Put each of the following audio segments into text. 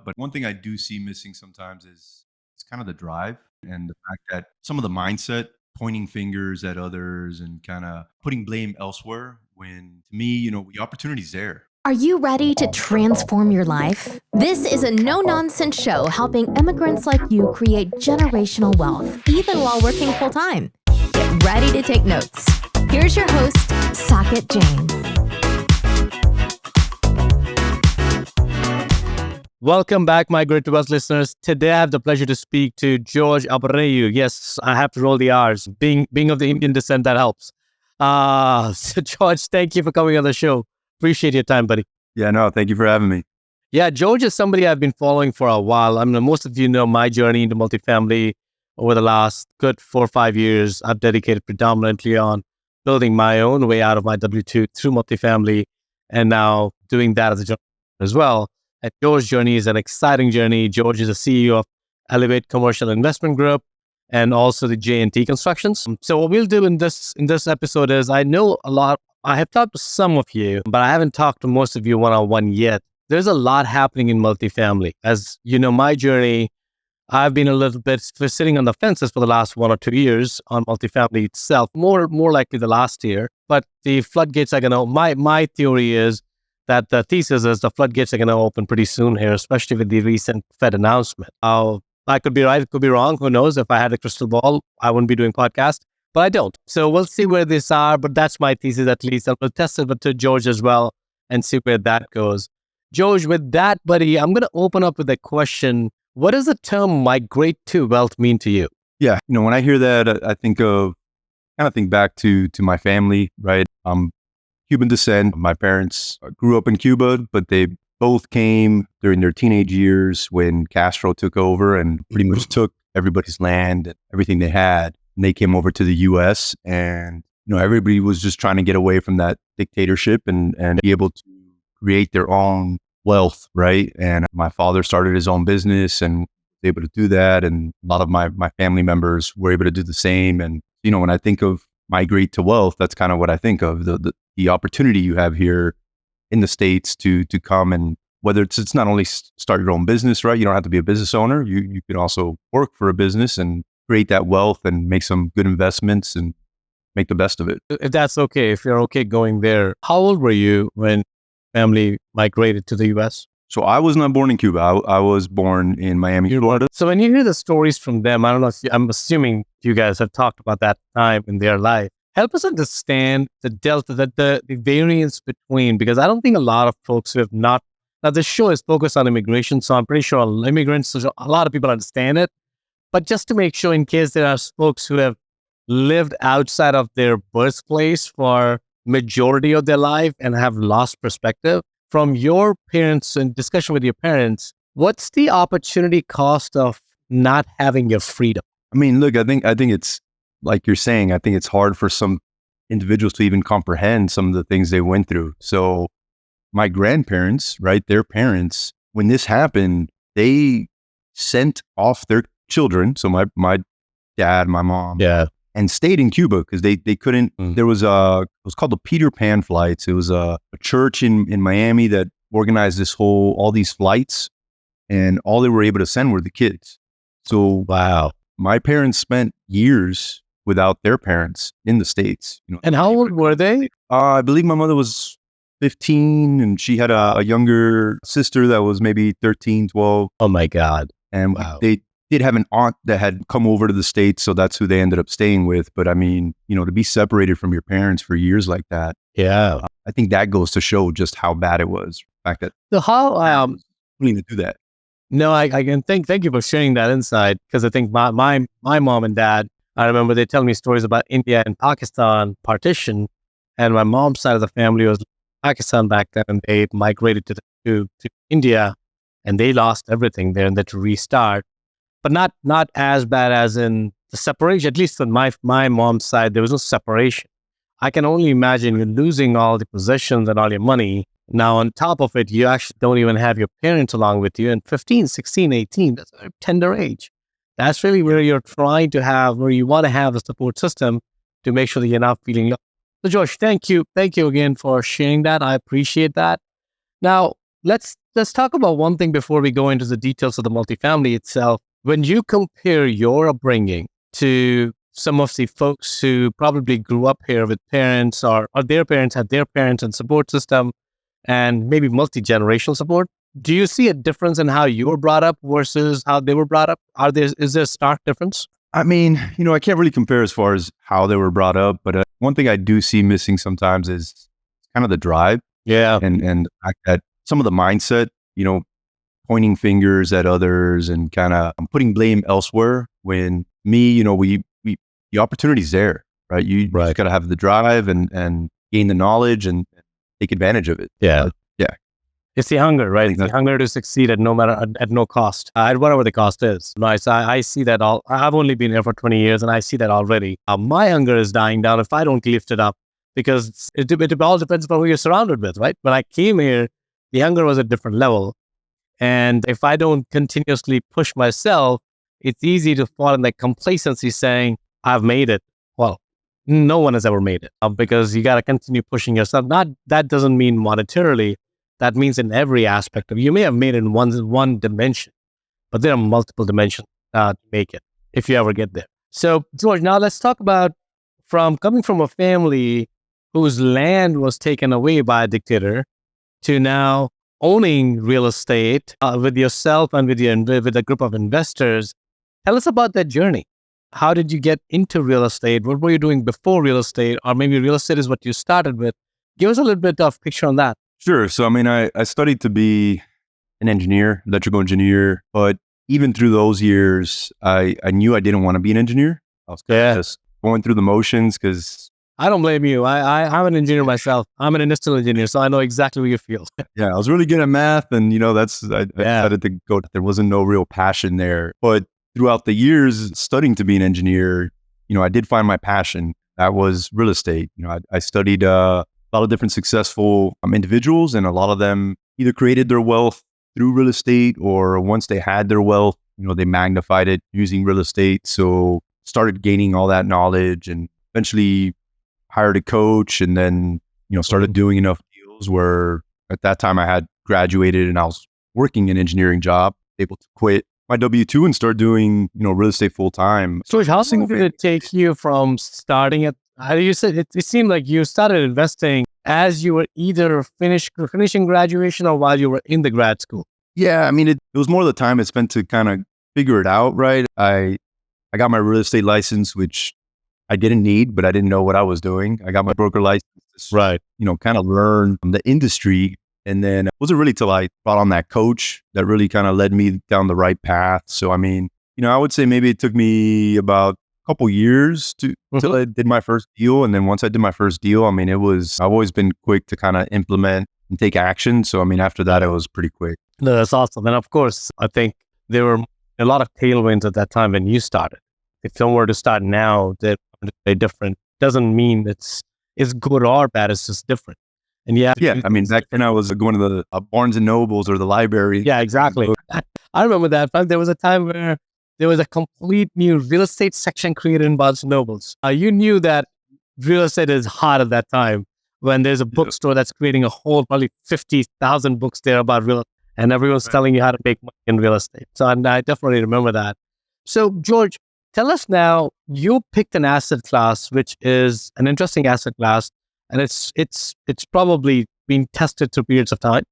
But one thing I do see missing sometimes is it's kind of the drive and the fact that some of the mindset, pointing fingers at others and kind of putting blame elsewhere when to me, the opportunity's there. Are you ready to transform your life? This is a no-nonsense show helping immigrants like you create generational wealth, even while working full-time. Get ready to take notes. Here's your host, Saket Jain. Welcome back, my Great to Wealth listeners. Today, I have the pleasure to speak to Jorge Abreu. Yes, I have to roll the R's. Being of the Indian descent, that helps. So George, thank you for coming on the show. Appreciate your time, buddy. Yeah, no, thank you for having me. Yeah, George is somebody I've been following for a while. I mean, most of you know my journey into multifamily over the last good 4 or 5 years. I've dedicated predominantly on building my own way out of my W-2 through multifamily, and now doing that as a job as well. And George's journey is an exciting journey. George is the CEO of Elevate Commercial Investment Group and also the J&T Constructions. So what we'll do in this episode is I have talked to some of you, but I haven't talked to most of you one-on-one yet. There's a lot happening in multifamily. As you know, my journey, I've been a little bit sitting on the fences for the last 1 or 2 years on multifamily itself, more likely the last year. But the floodgates are going to, my theory is that the thesis is the floodgates are going to open pretty soon here, especially with the recent Fed announcement. I could be right, it could be wrong. Who knows? If I had a crystal ball, I wouldn't be doing podcasts, but I don't. So we'll see where these are, but that's my thesis at least. And we'll test it to George as well and see where that goes. George, with that, buddy, I'm going to open up with a question. What does the term migrate to wealth mean to you? Yeah, when I hear that, I think back to my family, right? Cuban descent. My parents grew up in Cuba, but they both came during their teenage years when Castro took over and pretty much took everybody's land and everything they had. And they came over to the U.S. and, everybody was just trying to get away from that dictatorship and be able to create their own wealth, right? And my father started his own business and was able to do that. And a lot of my family members were able to do the same. And, when I think of migrate to wealth, that's kind of what I think of, the opportunity you have here in the States to come, and whether it's not only start your own business, right? You don't have to be a business owner. You can also work for a business and create that wealth and make some good investments and make the best of it. If that's okay, if you're okay going there, how old were you when family migrated to the U.S.? So I was not born in Cuba. I was born in Miami, Florida. So when you hear the stories from them, I don't know if I'm assuming you guys have talked about that time in their life. Help us understand the delta, the variance between, because I don't think a lot of folks who have not, now this show is focused on immigration, so I'm pretty sure immigrants, so a lot of people understand it. But just to make sure, in case there are folks who have lived outside of their birthplace for majority of their life and have lost perspective, from your parents and discussion with your parents, what's the opportunity cost of not having your freedom? I mean, look, I think it's like you're saying, I think it's hard for some individuals to even comprehend some of the things they went through. So my grandparents, right, their parents, when this happened, they sent off their children. So my dad, my mom, and stayed in Cuba because they couldn't. There was it was called the Peter Pan flights. It was a church in Miami that organized all these flights, and all they were able to send were the kids. So wow, my parents spent years without their parents in the States. And how old were they? I believe my mother was 15 and she had a younger sister that was maybe 13, 12. Oh my God. And they did have an aunt that had come over to the States, so that's who they ended up staying with. But I mean, to be separated from your parents for years like that. Yeah. I think that goes to show just how bad it was. The fact that so how willing to do that. No, I can thank you for sharing that insight, because I think my mom and dad, I remember they tell me stories about India and Pakistan partition, and my mom's side of the family was Pakistan back then, and they migrated to India, and they lost everything there and they had to restart. But not as bad as in the separation. At least on my mom's side, there was no separation. I can only imagine you're losing all the possessions and all your money. Now, on top of it, you actually don't even have your parents along with you. And 15, 16, 18, that's a tender age. That's really where you're trying to have, where you want to have a support system to make sure that you're not feeling low. So, Josh, thank you. Thank you again for sharing that. I appreciate that. Now, let's talk about one thing before we go into the details of the multifamily itself. When you compare your upbringing to some of the folks who probably grew up here with parents or their parents had their parents and support system and maybe multi-generational support, do you see a difference in how you were brought up versus how they were brought up? Is there a stark difference? I mean, I can't really compare as far as how they were brought up, but one thing I do see missing sometimes is kind of the drive. Yeah. And the fact that some of the mindset, pointing fingers at others and kind of putting blame elsewhere when me, the opportunity's there, right? You just got to have the drive and gain the knowledge and take advantage of it. Yeah. Yeah. It's the hunger, right? It's the hunger to succeed at no cost, at whatever the cost is. Nice. I see that all. I've only been here for 20 years and I see that already. My hunger is dying down if I don't lift it up because it all depends on who you're surrounded with, right? When I came here, the hunger was at a different level. And if I don't continuously push myself, it's easy to fall in that complacency saying, I've made it. Well, no one has ever made it because you got to continue pushing yourself. That doesn't mean monetarily. That means in every aspect of you may have made it in one dimension, but there are multiple dimensions to make it if you ever get there. So, George, now let's talk about coming from a family whose land was taken away by a dictator to now owning real estate with yourself and with a group of investors. Tell us about that journey. How did you get into real estate? What were you doing before real estate? Or maybe real estate is what you started with. Give us a little bit of picture on that. Sure. So, I mean, I studied to be an engineer, electrical engineer, but even through those years, I knew I didn't want to be an engineer. I was just going through the motions because... I don't blame you. I'm an engineer myself. I'm an industrial engineer, so I know exactly what you feel. Yeah, I was really good at math, and I decided to go. There wasn't no real passion there, but throughout the years studying to be an engineer, I did find my passion. That was real estate. I studied a lot of different successful individuals, and a lot of them either created their wealth through real estate, or once they had their wealth, they magnified it using real estate. So started gaining all that knowledge, and eventually hired a coach, and then, started doing enough deals where at that time I had graduated and I was working an engineering job, able to quit my W-2 and start doing, real estate full time. So how long did it take you from starting at, you said it seemed like you started investing as you were either finishing graduation or while you were in the grad school? Yeah. I mean, it was more the time I spent to kind of figure it out, right? I got my real estate license, which I didn't need, but I didn't know what I was doing. I got my broker license, right? Kind of learn the industry. And then it wasn't really till I brought on that coach that really kind of led me down the right path. So, I mean, I would say maybe it took me about a couple years till I did my first deal. And then once I did my first deal, I mean, I've always been quick to kind of implement and take action. So, I mean, after that, it was pretty quick. No, that's awesome. And of course, I think there were a lot of tailwinds at that time when you started. If someone were to start now, they're different. Doesn't mean it's good or bad. It's just different. And yeah, I mean, back then I was going to the Barnes and Nobles or the library. Yeah, exactly. I remember that. But there was a time where there was a complete new real estate section created in Barnes and Nobles. You knew that real estate is hot at that time when there's a bookstore that's creating a whole probably 50,000 books there about real estate, and everyone's telling you how to make money in real estate. So I definitely remember that. So George, tell us now, you picked an asset class, which is an interesting asset class, and it's probably been tested through periods of time,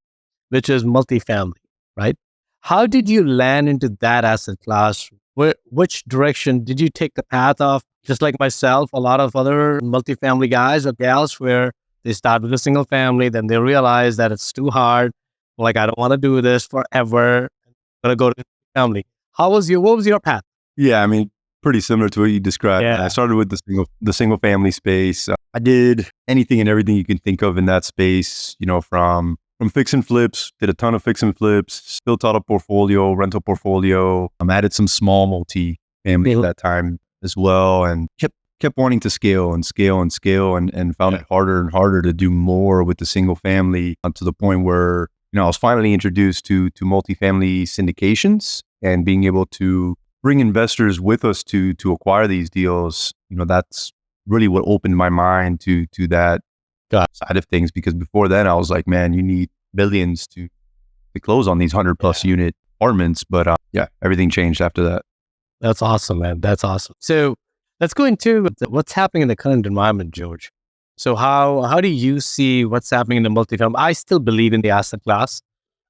which is multifamily, right? How did you land into that asset class? Which direction did you take the path of? Just like myself, a lot of other multifamily guys or gals where they start with a single family, then they realize that it's too hard. Like, I don't want to do this forever. I'm going to go to family. What was your path? Yeah, I mean, pretty similar to what you described. Yeah. I started with the single family space. I did anything and everything you can think of in that space, from fix and flips, did a ton of fix and flips, built out a portfolio, rental portfolio. Added some small multi-family at that time as well, and kept wanting to scale and found it harder and harder to do more with the single family, to the point where, I was finally introduced to multifamily syndications and being able to bring investors with us to acquire these deals. That's really what opened my mind to that side of things, because before then I was like, man, you need billions to to close on these 100 plus unit apartments. But yeah, everything changed after that. That's awesome, man. That's awesome. So let's go into what's happening in the current environment, George. So how do you see what's happening in the multifamily? I still believe in the asset class.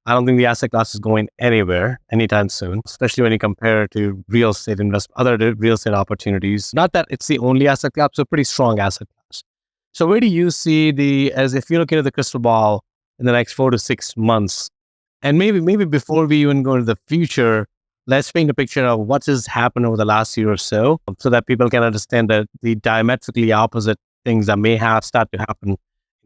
I don't think the asset class is going anywhere anytime soon, especially when you compare it to real estate investment, other real estate opportunities. Not that it's the only asset class, it's a pretty strong asset class. So where do you see as if you look into the crystal ball in the next 4 to 6 months, and maybe before we even go into the future, let's paint a picture of what has happened over the last year or so that people can understand that the diametrically opposite things that may have start to happen in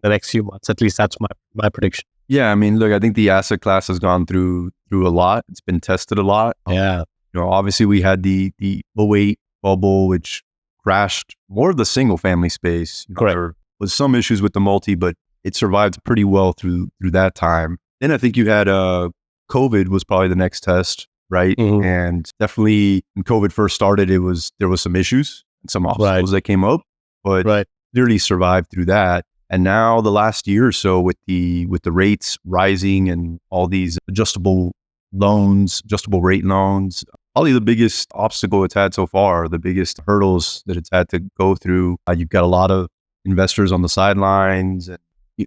the next few months. At least that's my prediction. Yeah, I mean, look, I think the asset class has gone through a lot. It's been tested a lot. Yeah. Obviously we had the '08 bubble, which crashed more of the single family space. Correct. There was some issues with the multi, but it survived pretty well through that time. Then I think you had COVID was probably the next test, right? Mm-hmm. And definitely when COVID first started, there was some issues and some obstacles that came up, but clearly survived through that. And now the last year or so with the rates rising and all these adjustable rate loans, probably the biggest obstacle it's had so far, the biggest hurdles that it's had to go through. You've got a lot of investors on the sidelines. And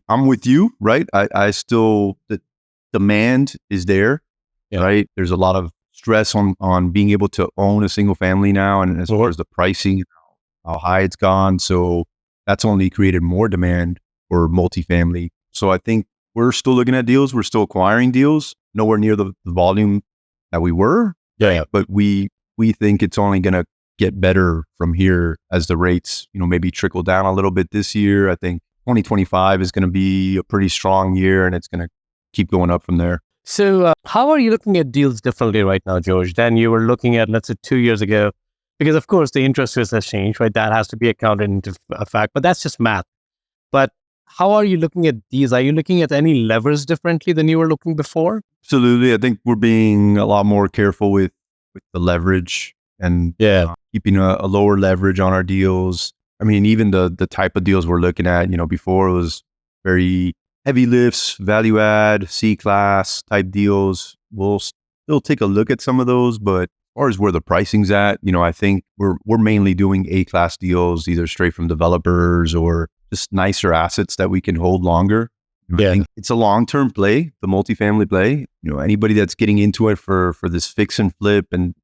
I'm with you, right? I still, the demand is there, right? There's a lot of stress on being able to own a single family now. And as far as the pricing, how high it's gone. So that's only created more demand for multifamily. So I think we're still looking at deals. We're still acquiring deals, nowhere near the volume that we were. Yeah. But we think it's only going to get better from here as the rates, maybe trickle down a little bit this year. I think 2025 is going to be a pretty strong year, and it's going to keep going up from there. So how are you looking at deals differently right now, George, than you were looking at, let's say, 2 years ago? Because of course the interest rates has changed, right? That has to be accounted into fact, but that's just math. But how are you looking at these? Are you looking at any levers differently than you were looking before? Absolutely. I think we're being a lot more careful with the leverage and keeping a lower leverage on our deals. I mean, even the type of deals we're looking at, before it was very heavy lifts, value add, C-class type deals. We'll still take a look at some of those, but as far as where the pricing's at, I think we're mainly doing A-class deals, either straight from developers or just nicer assets that we can hold longer. I think it's a long-term play, the multifamily play. Anybody that's getting into it for this fix and flip, and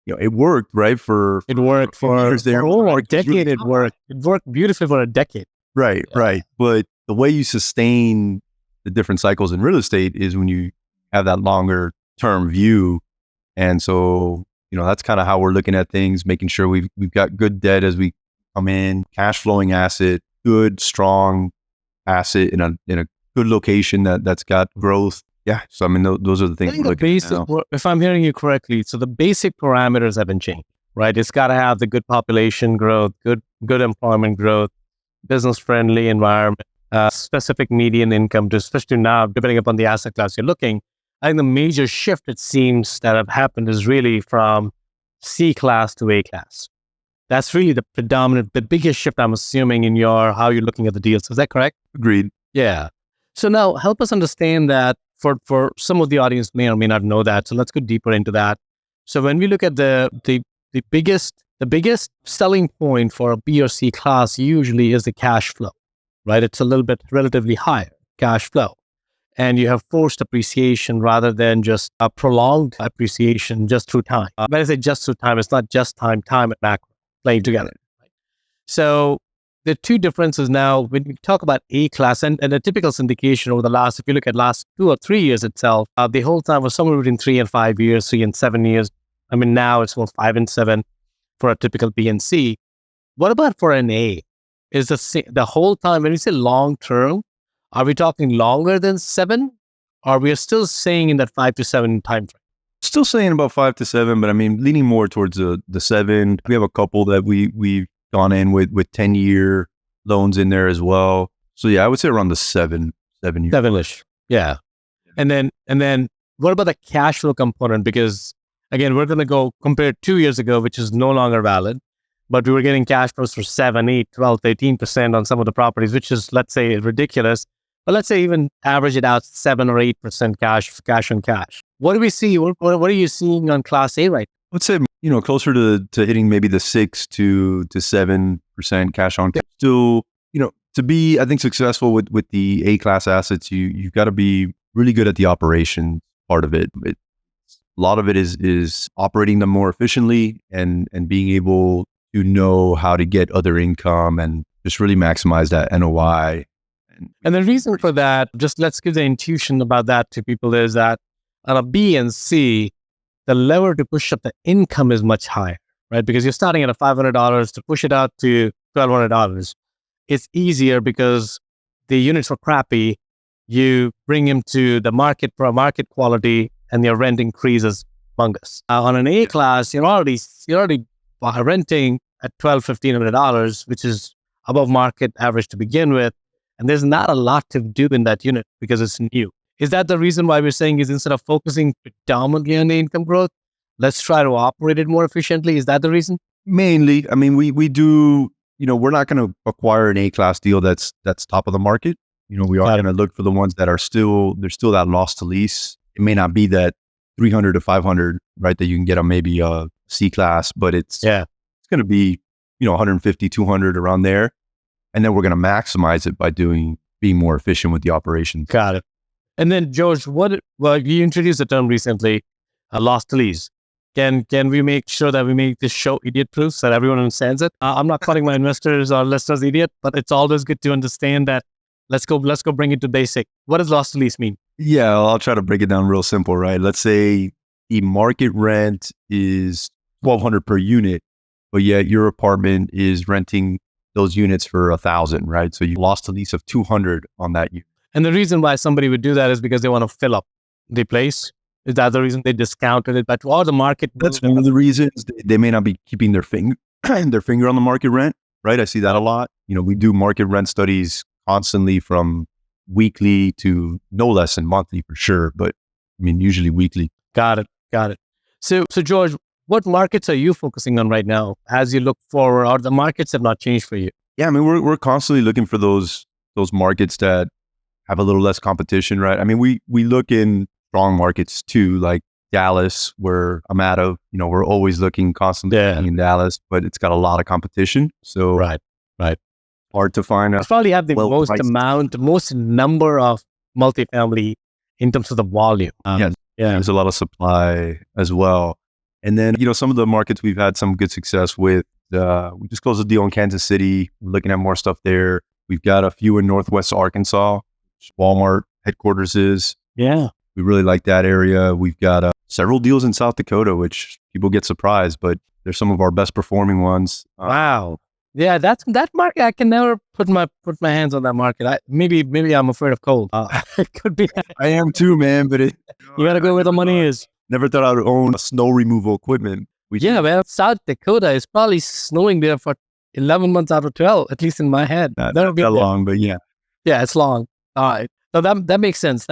it worked, right? For a decade. It worked beautifully for a decade. Right. But the way you sustain the different cycles in real estate is when you have that longer term view. And so, that's kind of how we're looking at things, making sure we've got good debt as we come in, cash flowing asset, good, strong asset in a good location that's got growth. Yeah. So, I mean, those are the things we're looking at now. If I'm hearing you correctly, so the basic parameters haven't changed, right? It's got to have the good population growth, good employment growth, business friendly environment, specific median income, especially now, depending upon the asset class you're looking. I think the major shift, it seems, that have happened is really from C-class to A-class. That's really the biggest shift, I'm assuming, in how you're looking at the deals. Is that correct? Agreed. Yeah. So now help us understand that for some of the audience may or may not know that. So let's go deeper into that. So when we look at the biggest selling point for a B or C class usually is the cash flow, right? It's a little bit relatively higher cash flow. And you have forced appreciation rather than just a prolonged appreciation just through time. When I say just through time, it's not just time and macro playing together. Right? So the two differences now, when we talk about A-class and a typical syndication over the last, if you look at last 2 or 3 years itself, the whole time was somewhere between 3 and 5 years, 3 and 7 years. I mean, now it's more 5 and 7 for a typical B and C. What about for an A? Is the whole time, when we say long term, are we talking longer than 7? Or we are still saying in that 5 to 7 time frame? Still saying about 5 to 7, but I mean, leaning more towards the 7. We have a couple that we've gone in with 10-year loans in there as well. So yeah, I would say around the 7 years. 7-ish. Yeah. And then what about the cash flow component? Because again, we're going to go compare 2 years ago, which is no longer valid, but we were getting cash flows for 7, 8, 12, 13% on some of the properties, which is, let's say, ridiculous. but let's say even average it out 7 or 8% cash on cash. What do we see? What are you seeing on Class A right now? Let's say, closer to hitting maybe the 6 to 7% cash on cash. Still, to be, I think, successful with the A class assets, you've got to be really good at the operation part of it. A lot of it is operating them more efficiently and being able to know how to get other income and just really maximize that NOI. And the reason for that, just let's give the intuition about that to people, is that on a B and C, the lever to push up the income is much higher, right? Because you're starting at a $500 to push it out to $1,200. It's easier because the units were crappy. You bring them to the market for a market quality, and your rent increases humongous. On an A class, you're already renting at $1,200-$1,500, which is above market average to begin with. And there's not a lot to do in that unit because it's new. Is that the reason why we're saying is instead of focusing predominantly on the income growth, let's try to operate it more efficiently? Is that the reason? Mainly, I mean, we do, we're not going to acquire an A-class deal that's top of the market. We are going to look for the ones that there's still that loss to lease. It may not be that 300 to 500, right, that you can get on maybe a C-class, but it's going to be, 150, 200 around there. And then we're going to maximize it by being more efficient with the operations. Got it. And then, George, you introduced the term recently, loss to lease. Can we make sure that we make this show idiot-proof so that everyone understands it? I'm not calling my investors or listeners idiot, but it's always good to understand that. Let's go bring it to basic. What does loss to lease mean? Yeah, I'll try to break it down real simple, right? Let's say the market rent is $1,200 per unit, but yet your apartment is renting those units for $1,000, right? So you lost a lease of $200 on that unit. And the reason why somebody would do that is because they want to fill up the place. Is that the reason they discounted it? But all the market. That's one of the reasons. They may not be keeping their finger on the market rent, right? I see that a lot. We do market rent studies constantly, from weekly to no less than monthly for sure, but I mean usually weekly. Got it. So George, what markets are you focusing on right now as you look forward, or the markets have not changed for you? Yeah, I mean, we're constantly looking for those markets that have a little less competition, right? I mean, we look in strong markets too, like Dallas, where I'm out of. We're always looking constantly in Dallas, but it's got a lot of competition. So right. Hard to find. You probably have the most number of multifamily in terms of the volume. There's a lot of supply as well. And then, some of the markets we've had some good success with. We just closed a deal in Kansas City. We're looking at more stuff there. We've got a few in Northwest Arkansas, which Walmart headquarters is. Yeah. We really like that area. We've got several deals in South Dakota, which people get surprised, but they're some of our best performing ones. Wow. Yeah, that market. I can never put my hands on that market. Maybe I'm afraid of cold. It could be. I am too, man. But you gotta go where the money is. Never thought I would own snow removal equipment. Man, South Dakota is probably snowing there for 11 months out of 12, at least in my head. Not that long, but yeah. Yeah, it's long. All right. So that makes sense.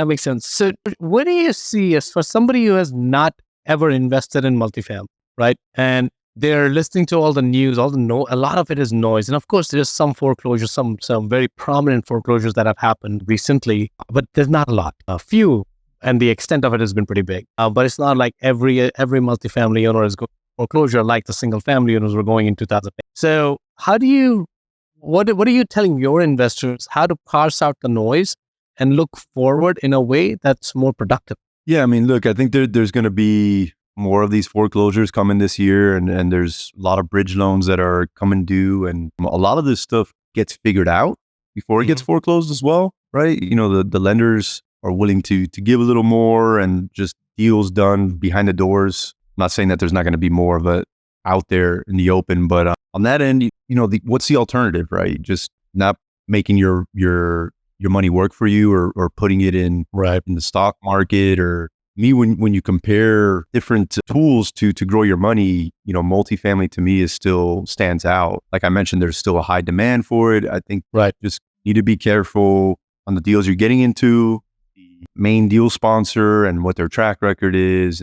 So what do you see as for somebody who has not ever invested in multifamily, right? And they're listening to all the news, a lot of it is noise. And of course, there's some foreclosures, some very prominent foreclosures that have happened recently, but there's not a lot, a few, and the extent of it has been pretty big. But it's not like every multifamily owner is going foreclosure like the single family owners were going in 2008. So what are you telling your investors how to parse out the noise and look forward in a way that's more productive? Yeah, I mean, look, I think there's going to be more of these foreclosures coming this year, and there's a lot of bridge loans that are coming due, and a lot of this stuff gets figured out before it gets foreclosed as well, right? The lenders are willing to give a little more and just deals done behind the doors. I'm not saying that there's not going to be more of it out there in the open, but on that end, what's the alternative, right? Just not making your money work for you, or putting it in the stock market. Or me, when you compare different tools to grow your money, multifamily to me still stands out. Like I mentioned, there's still a high demand for it. I think just need to be careful on the deals you're getting into, the main deal sponsor and what their track record is.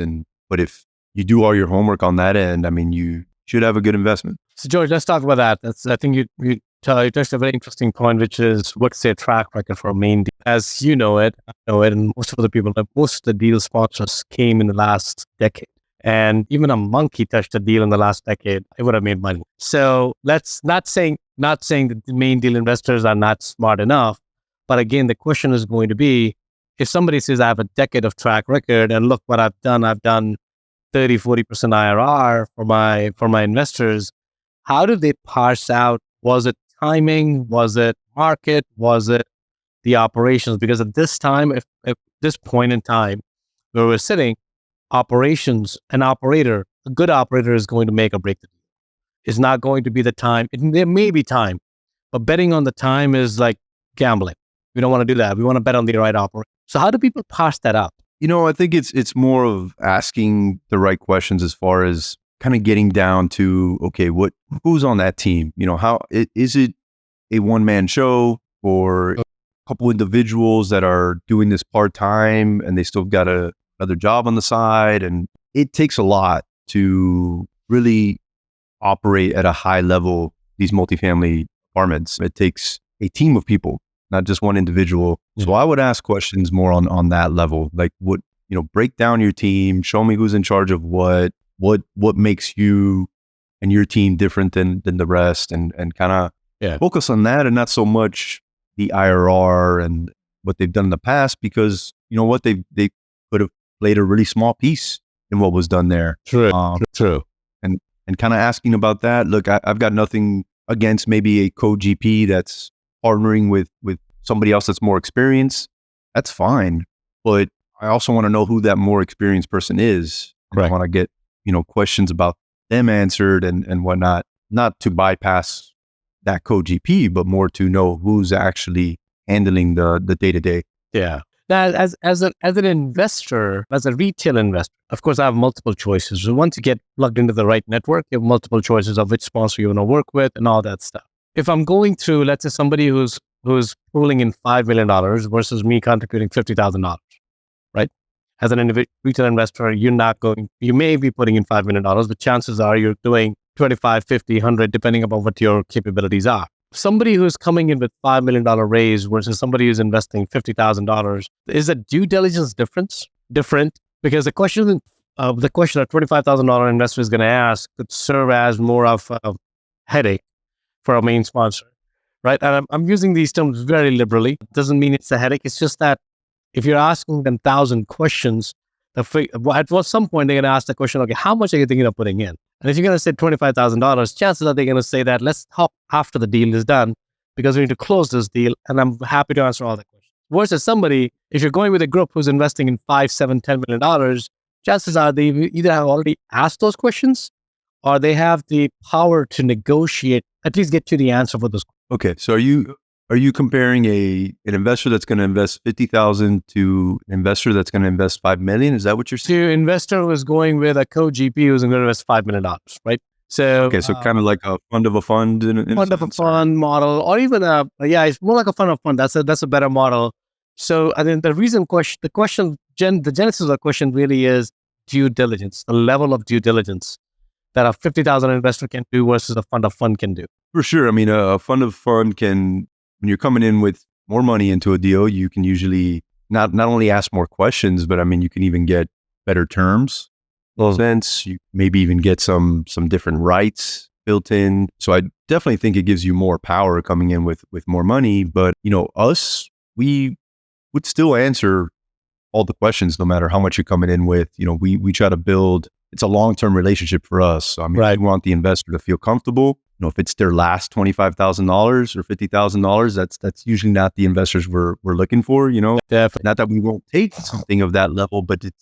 But if you do all your homework on that end, I mean, you should have a good investment. So George, let's talk about that. I think you you touched a very interesting point, which is what's their track record for a main deal. As you know it, I know it, and most of the people, most of the deal sponsors came in the last decade. And even a monkey touched a deal in the last decade, it would have made money. So let's not saying that the main deal investors are not smart enough. But again, the question is going to be, if somebody says I have a decade of track record and look what I've done 30, 40% IRR for my investors, how do they parse out, was it timing? Was it market? Was it the operations? Because at this time, if this point in time where we're sitting, operations, a good operator is going to make or break the deal. It's not going to be the time. There may be time, but betting on the time is like gambling. We don't want to do that. We want to bet on the right operator. So how do people parse that out? I think it's more of asking the right questions as far as kind of getting down to, okay, who's on that team? How is it a one-man show or a couple individuals that are doing this part-time and they still got another job on the side? And it takes a lot to really operate at a high level, these multifamily apartments. It takes a team of people, not just one individual. So I would ask questions more on that level, like break down your team, show me who's in charge of what makes you and your team different than the rest, and kind of focus on that and not so much the IRR and what they've done in the past, because what they could have played a really small piece in what was done there. True. And kind of asking about that. Look, I've got nothing against maybe a co-GP that's partnering with somebody else that's more experienced. That's fine. But I also want to know who that more experienced person is. Right. I want to get, questions about them answered and whatnot, not to bypass that co-GP, but more to know who's actually handling the day-to-day. Yeah. Now, as an investor, as a retail investor, of course, I have multiple choices. So once you get plugged into the right network, you have multiple choices of which sponsor you want to work with and all that stuff. If I'm going through, let's say, somebody who's pulling in $5 million versus me contributing $50,000, right? As an retail investor, you may be putting in $5 million, but chances are you're doing 25, 50, 100, depending upon what your capabilities are. Somebody who's coming in with $5 million raise versus somebody who's investing $50,000, is the due diligence different? Because the question a $25,000 investor is going to ask could serve as more of a headache for a main sponsor, right? And I'm using these terms very liberally. It doesn't mean it's a headache. It's just that if you're asking them 1,000 questions, at some point they're going to ask the question, okay, how much are you thinking of putting in? And if you're going to say $25,000, chances are they're going to say that let's talk after the deal is done because we need to close this deal. And I'm happy to answer all the questions. Versus somebody, if you're going with a group who's investing in $5, $7, $10 million, chances are they either have already asked those questions or they have the power to negotiate, at least get to the answer for those questions. Okay. So are you comparing an investor that's going to invest $50,000 to an investor that's going to invest $5 million? Is that what you're saying? To an investor who's going with a co-GP who's going to invest $5 million, right? So kind of like a fund of a fund, fund model, or even it's more like a fund of fund. That's a better model. So I think the genesis of the question really is due diligence, the level of due diligence that a $50,000 investor can do versus a fund of fund can do. For sure. I mean, a fund of fund can, when you're coming in with more money into a deal, you can usually not only ask more questions, but I mean, you can even get better terms. Events, you maybe even get some different rights built in. So I definitely think it gives you more power coming in with more money. But us, we would still answer all the questions no matter how much you're coming in with. We try to build. It's a long-term relationship for us. So, I mean, we want the investor to feel comfortable. If it's their last $25,000 or $50,000, that's usually not the investors we're looking for. Definitely. Not that we won't take something of that level, but it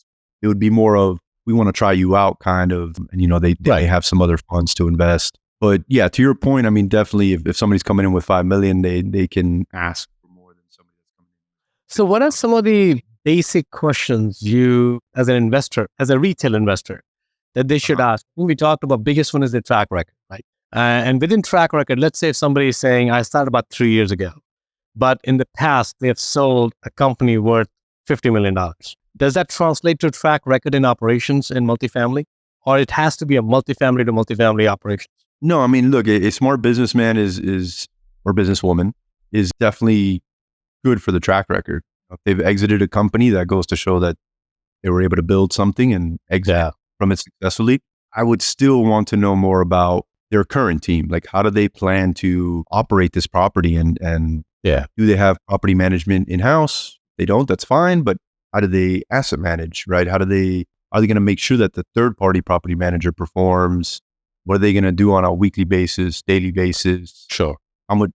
would be more of, we want to try you out kind of, and they have some other funds to invest. But yeah, to your point, I mean, definitely if somebody's coming in with $5 million, they can ask for more than somebody that's coming in. So what are some of the basic questions you, as an investor, as a retail investor, that they should ask? We talked about biggest one is the track record, right? And within track record, let's say if somebody is saying, I started about 3 years ago, but in the past, they have sold a company worth $50 million. Does that translate to track record in operations in multifamily? Or it has to be a multifamily to multifamily operations? No, I mean, look, a smart businessman is or businesswoman is definitely good for the track record. If they've exited a company, that goes to show that they were able to build something and exit from it successfully. I would still want to know more about their current team. Like, how do they plan to operate this property? And do they have property management in-house? They don't, that's fine. But how do they asset manage, right? Are they going to make sure that the third-party property manager performs? What are they going to do on a weekly basis, daily basis? Sure. How much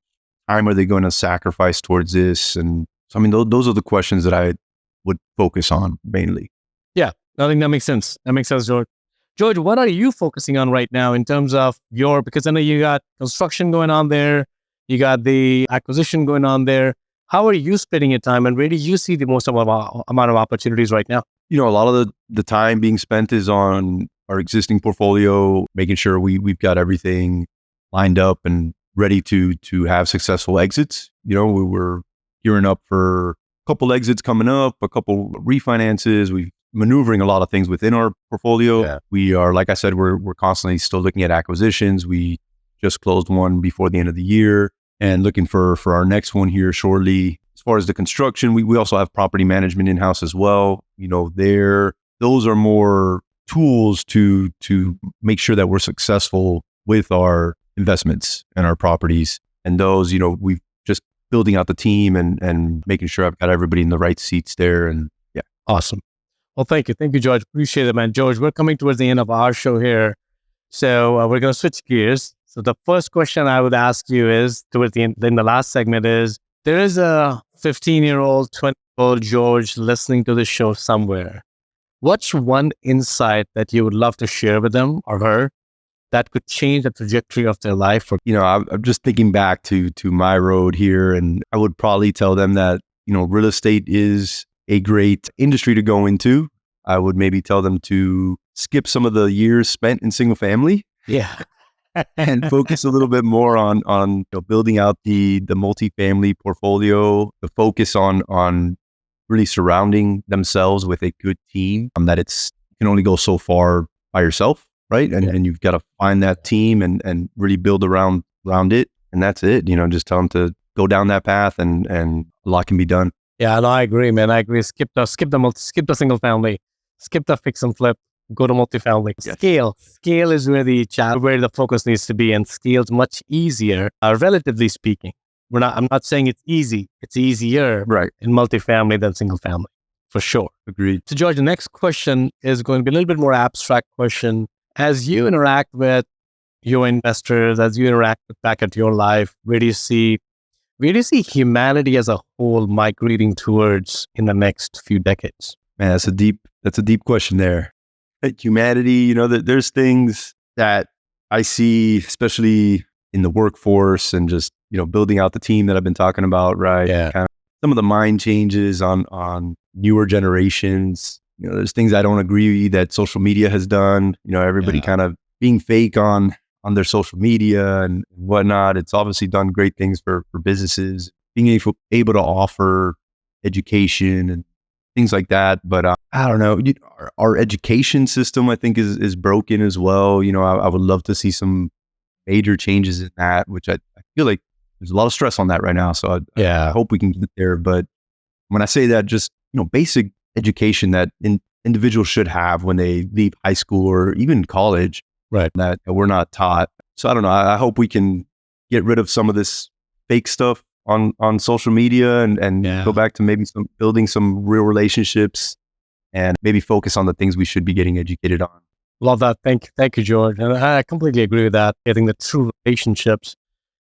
time are they going to sacrifice towards this? And so, I mean, those are the questions that I would focus on mainly. Yeah, I think that makes sense. That makes sense, George. George, what are you focusing on right now in terms of because I know you got construction going on there, you got the acquisition going on there. How are you spending your time, and where do you see the most amount of opportunities right now? A lot of the time being spent is on our existing portfolio, making sure we've got everything lined up and ready to have successful exits. We were gearing up for a couple exits coming up, a couple refinances. We're maneuvering a lot of things within our portfolio. Yeah. We are, like I said, we're constantly still looking at acquisitions. We just closed one before the end of the year and looking for our next one here shortly. As far as the construction, we also have property management in-house as well. Those are more tools to make sure that we're successful with our investments and our properties. And those, we've just building out the team and making sure I've got everybody in the right seats there. And yeah. Awesome. Well, thank you. Thank you, George. Appreciate it, man. George, we're coming towards the end of our show here. So we're going to switch gears. So the first question I would ask you is, towards the end, then the last segment is, there is a 15-year-old, 20-year-old George listening to the show somewhere. What's one insight that you would love to share with them or her that could change the trajectory of their life? I'm just thinking back to my road here, and I would probably tell them that, real estate is a great industry to go into. I would maybe tell them to skip some of the years spent in single family. Yeah. And focus a little bit more on building out the multifamily portfolio, the focus on really surrounding themselves with a good team, that you can only go so far by yourself, right? And you've got to find that team and really build around it. And that's it. Just tell them to go down that path and a lot can be done. Yeah, no, I agree, man. I agree. Skip the single family, skip the fix and flip, go to multifamily. Yes. Scale is where the focus needs to be, and scale's much easier, relatively speaking. I'm not saying it's easy. It's easier, right, in multifamily than single family, for sure. Agreed. So, George, the next question is going to be a little bit more abstract question. As you interact with your investors, as you interact back at your life, where do you see humanity as a whole migrating towards in the next few decades? Man, that's a deep question there. Humanity, there's things that I see, especially in the workforce and just, building out the team that I've been talking about, right? Yeah. Kind of some of the mind changes on newer generations. There's things I don't agree that social media has done. Everybody kind of being fake on their social media and whatnot. It's obviously done great things for businesses, being able to offer education and things like that. But I don't know, our education system, I think, is broken as well. I would love to see some major changes in that, which I feel like there's a lot of stress on that right now. So I hope we can get there. But when I say that, just, basic education that individuals should have when they leave high school or even college, right, that we're not taught. So I don't know. I hope we can get rid of some of this fake stuff on social media and go back to maybe building some real relationships and maybe focus on the things we should be getting educated on. Love that. Thank you, George. And I completely agree with that. I think the true relationships,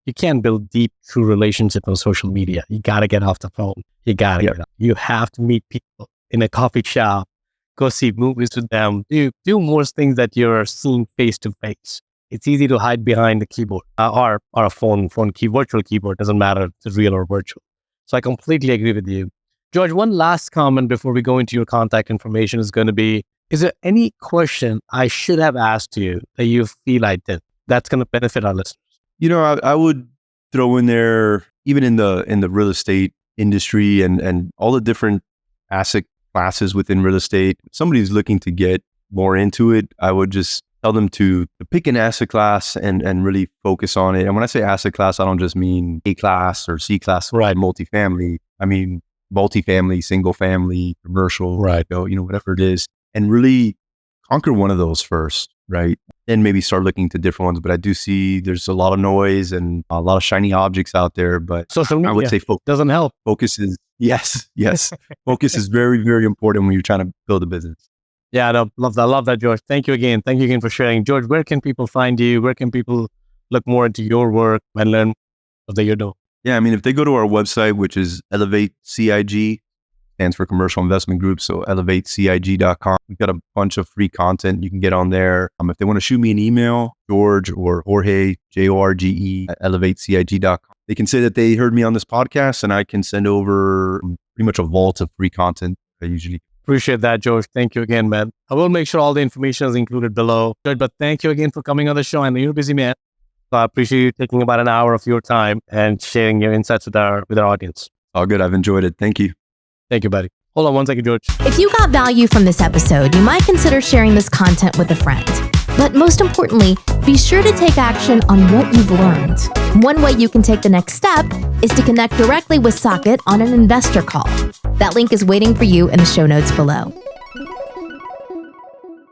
you can't build deep, true relationships on social media. You got to get off the phone. You got to get up. You have to meet people in a coffee shop, go see movies with them, do more things that you're seeing face to face. It's easy to hide behind the keyboard or a virtual keyboard. Doesn't matter if it's real or virtual. So I completely agree with you. George, one last comment before we go into your contact information is going to be, is there any question I should have asked you that you feel I did that's going to benefit our listeners? I would throw in there, even in the real estate industry and all the different asset classes within real estate, if somebody's looking to get more into it, I would just tell them to pick an asset class and really focus on it. And when I say asset class, I don't just mean A class or C class, Right. multifamily. I mean multifamily, single family, commercial, Right. whatever it is, and really conquer one of those first, right? And maybe start looking to different ones. But I do see there's a lot of noise and a lot of shiny objects out there. But Social media I would say doesn't help. focus is, yes. Focus is very, very important when you're trying to build a business. Yeah, no, love that. Love that, George. Thank you again. Thank you again for sharing. George, where can people find you? Where can people look more into your work and learn what that you're doing? Yeah, I mean, if they go to our website, which is Elevate CIG, stands for Commercial Investment Group, so elevatecig.com. We've got a bunch of free content you can get on there. If they want to shoot me an email, George or Jorge, Jorge, at elevatecig.com. They can say that they heard me on this podcast, and I can send over pretty much a vault of free content I usually. Appreciate that, George. Thank you again, man. I will make sure all the information is included below. George, but thank you again for coming on the show. I know you're a busy man, so I appreciate you taking about an hour of your time and sharing your insights with our audience. All good. I've enjoyed it. Thank you. Thank you, buddy. Hold on one second, George. If you got value from this episode, you might consider sharing this content with a friend. But most importantly, be sure to take action on what you've learned. One way you can take the next step is to connect directly with Saket on an investor call. That link is waiting for you in the show notes below.